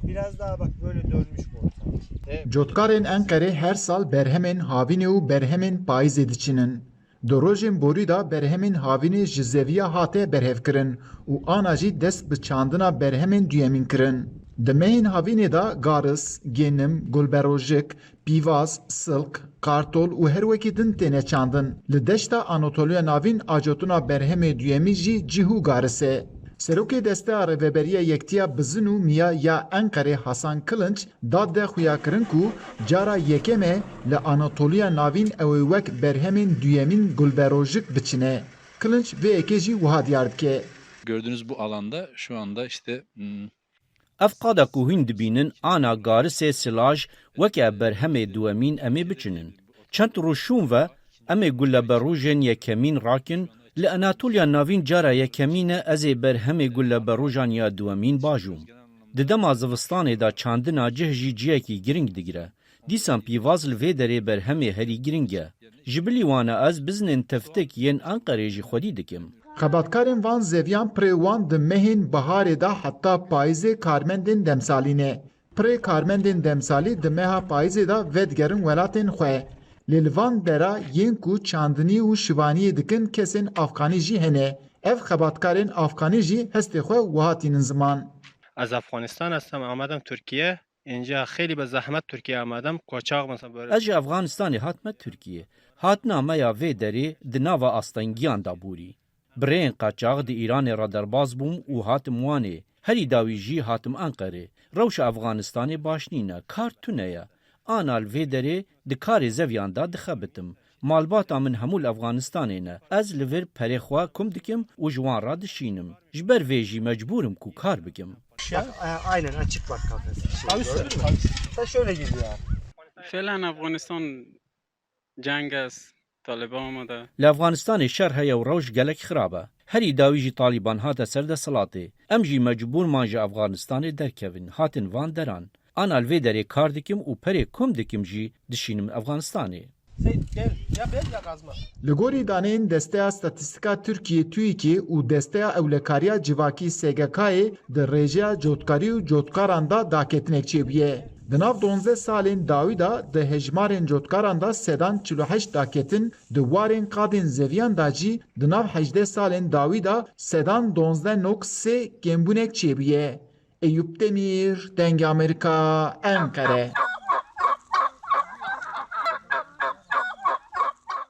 Biraz daha bak böyle dönmüş bu ortam. Cotkarên Enqerê her sal berhemên havînê û berhemên payîzê diçînin. Di rojên borî da berhemên havînê ji zeviya hate berhevkirin û ana jî dest bi çandina berhemên duyemîn kirin. Di mehên havînê da garis, gênim, gulberojik, pîvaz, silk, kartol û her wekî din têne çandin. Li deşta Anatoliya Navîn ajotuna berhemê duyemî jî cihû garis e. Serokê Desteya Rêveberiya Yektiya Bizin û Miya ya Enqerê Hasan Kılınç da de xuyakirin ku cara yekem e li Anatoliya Navîn ew ê wek berhemên duyemîn gulberojik biçine. Kılınç vê yekê jî wiha diyar dike. Gördüğünüz bu alanda şu anda işte Ev qada ku hîn dibînin ana garisê silaj weke berhemê duwemîn em ê biçinin. Çend rûşûn ve em ê gulleberûjên yekemîn rakin, li Anatoliya Navîn cara yekemîne ez ê berhemê gulleberûjan ya duwemîn bajûm. Di dema zivistanê da çandina cih jî ciyekî giring digire. Dîsan pîvaz li vê derê berhemê herî giring e. Ji bilî wan e ez bizinên tevtik yên Enqerê jî xwedî dikim. Xebatkarên van zeviyan pirê wan di mehên biharê da heta payîzê karmendên demsalîne. Pirê karmendên demsalî di meha payîzê da vedigerin welatên xwe. Lê li van dera yên ku çandinî û şivaniyê dikin kesên Afxanî jî hene. Ev xebatkarên Afxanî jî hestê xwe wihatînin ziman. از افغانستان هستم آمدم ترکیه اینجا خیلی به زحمت ترکیه آمدم کوچاق مثلا böyle Ez ji Efganistanê hatme Tirkiye. Hatina me ya vê derê di nava astengiyan da bûrî. Birêyên qaçax di Îranê re derbas bûm û hatim wanê. Herî dawî jî hatim Enqerê. Rewşa Efganistanê baş nîne, kar tune ye. Ana li vê derê di karê zeviyan da dixebitim. Malbata min hemû li Efganistanê ne. Ez li vir perê xwe kum dikim û ji wan re dişînim. Ji ber vê jî mecbûrim ku kar bikim. Aynen açık bak kafes. Gördün mü? Da şöyle gidiyor abi. فعلا افغانستان جنگ است طالبان آمده Li Efganistanê şer heye û rewş gelek xirab e. Herî dawî jî Talîban hate serdeselatê. Em jî mecbûrman ji Efganistanê derkevin, hatin van deran. Ana li vê derê kar dikim û perê kum dikim jî dişînim Efganistanê. Gel ya ben ya kazma. Li gorî daneyên Desteya Statîstika Tirkiye TÜİKê û Desteya Ewlekariya Civakî SGK'yê di rêjeya cotkarî û cotkaran da daketinek çêbûye. Di nav 12 salên dawî da di hejmarên cotkaran da sedan 48 daketin, di warên qadên zeviyan da jî di nav 18 salên dawî da sedan 12.3 kêmbûnek çêbûye. Eyüp Demir, Dengê Amerîka, Enqere.